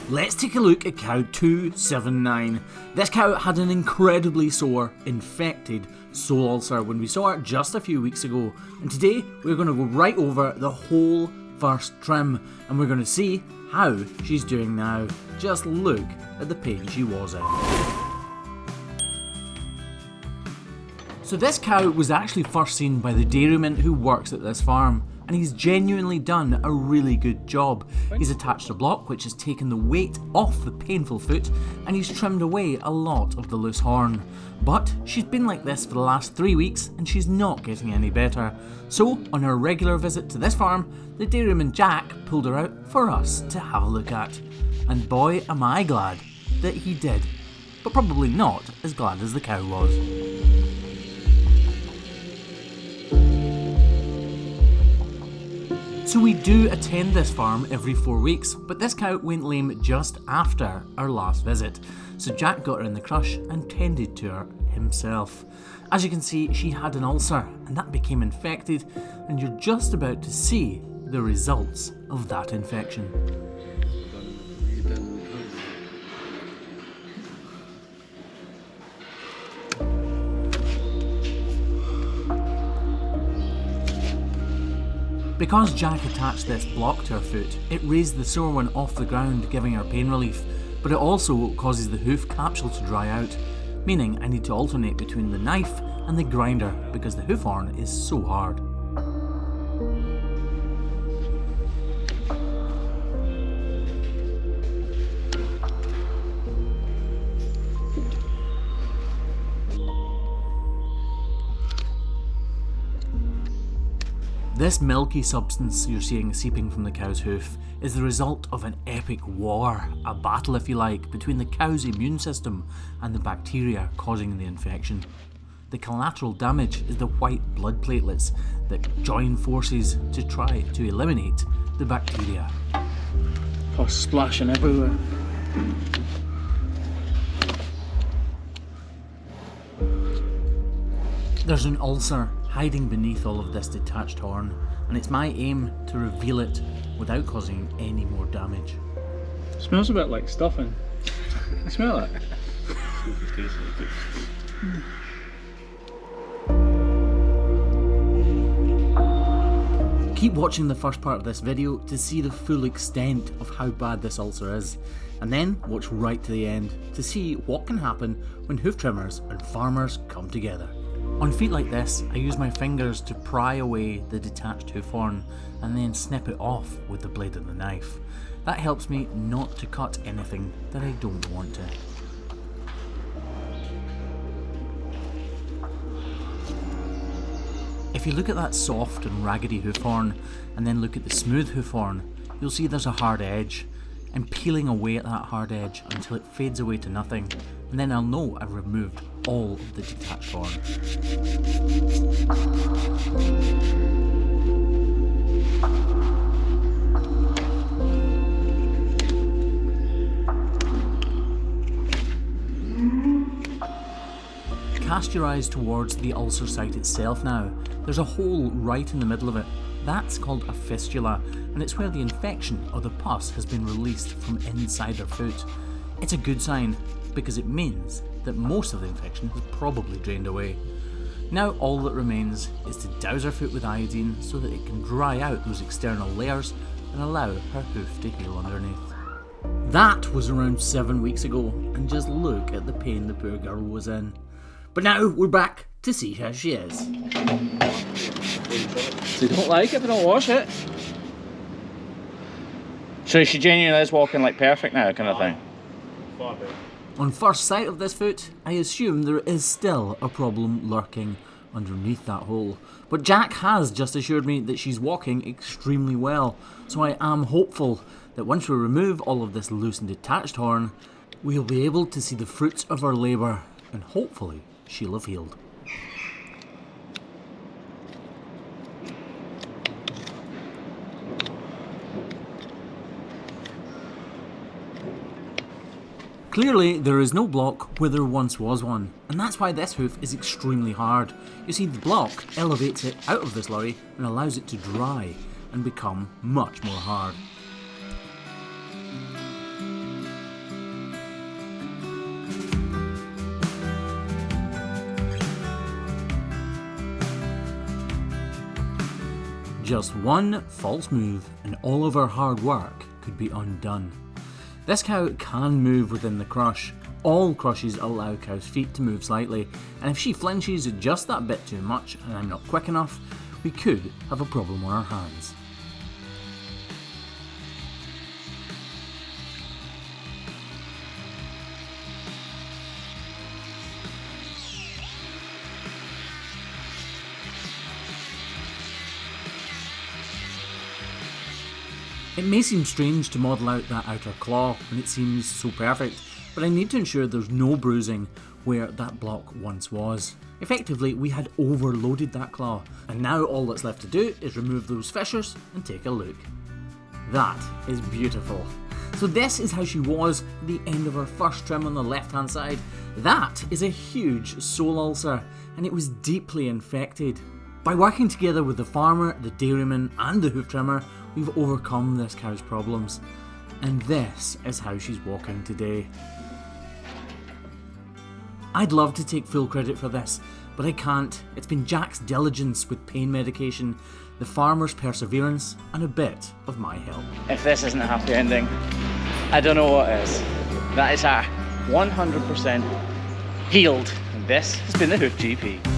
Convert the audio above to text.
Let's take a look at cow 279. This cow had an incredibly sore, infected sole ulcer when we saw her just a few weeks ago, and today we're going to go right over the whole first trim and we're going to see how she's doing now. Just look at the pain she was in. So this cow was actually first seen by the dairyman who works at this farm, and he's genuinely done a really good job. He's attached a block which has taken the weight off the painful foot, and he's trimmed away a lot of the loose horn. But she's been like this for the last 3 weeks and she's not getting any better. So on her regular visit to this farm, the dairyman Jack pulled her out for us to have a look at. And boy am I glad that he did, but probably not as glad as the cow was. So we do attend this farm every 4 weeks, but this cow went lame just after our last visit. So Jack got her in the crush and tended to her himself. As you can see, she had an ulcer and that became infected, and you're just about to see the results of that infection. Because Jack attached this block to her foot, it raised the sore one off the ground, giving her pain relief, but it also causes the hoof capsule to dry out, meaning I need to alternate between the knife and the grinder because the hoof horn is so hard. This milky substance you're seeing seeping from the cow's hoof is the result of an epic war, a battle if you like, between the cow's immune system and the bacteria causing the infection. The collateral damage is the white blood platelets that join forces to try to eliminate the bacteria. Pus splashing everywhere. There's an ulcer hiding beneath all of this detached horn, and it's my aim to reveal it without causing any more damage. It smells a bit like stuffing. You smell it? Keep watching the first part of this video to see the full extent of how bad this ulcer is, and then watch right to the end to see what can happen when hoof trimmers and farmers come together. On feet like this, I use my fingers to pry away the detached hoof horn and then snip it off with the blade of the knife. That helps me not to cut anything that I don't want to. If you look at that soft and raggedy hoof horn and then look at the smooth hoof horn, you'll see there's a hard edge. I'm peeling away at that hard edge until it fades away to nothing, and then I'll know I've removed all of the detached horn. Cast your eyes towards the ulcer site itself now. There's a hole right in the middle of it. That's called a fistula, and it's where the infection or the pus has been released from inside her foot. It's a good sign because it means that most of the infection has probably drained away. Now all that remains is to douse her foot with iodine so that it can dry out those external layers and allow her hoof to heal underneath. That was around 7 weeks ago, and just look at the pain the poor girl was in. But now we're back to see how she is. They don't like it, they don't wash it. So she genuinely is walking like perfect now, kind of thing? Far better. On first sight of this foot, I assume there is still a problem lurking underneath that hole. But Jack has just assured me that she's walking extremely well, so I am hopeful that once we remove all of this loose and detached horn, we'll be able to see the fruits of our labour, and hopefully she'll have healed. Clearly, there is no block where there once was one, and that's why this hoof is extremely hard. You see, the block elevates it out of this lorry and allows it to dry and become much more hard. Just one false move and all of our hard work could be undone. This cow can move within the crush. All crushes allow cow's feet to move slightly, and if she flinches just that bit too much and I'm not quick enough, we could have a problem on our hands. It may seem strange to model out that outer claw when it seems so perfect, but I need to ensure there's no bruising where that block once was. Effectively, we had overloaded that claw, and now all that's left to do is remove those fissures and take a look. That is beautiful. So this is how she was at the end of her first trim on the left hand side. That is a huge sole ulcer, and it was deeply infected. By working together with the farmer, the dairyman and the hoof trimmer, we've overcome this cow's problems. And this is how she's walking today. I'd love to take full credit for this, but I can't. It's been Jack's diligence with pain medication, the farmer's perseverance, and a bit of my help. If this isn't a happy ending, I don't know what is. That is her 100% healed. And this has been the Hoof GP.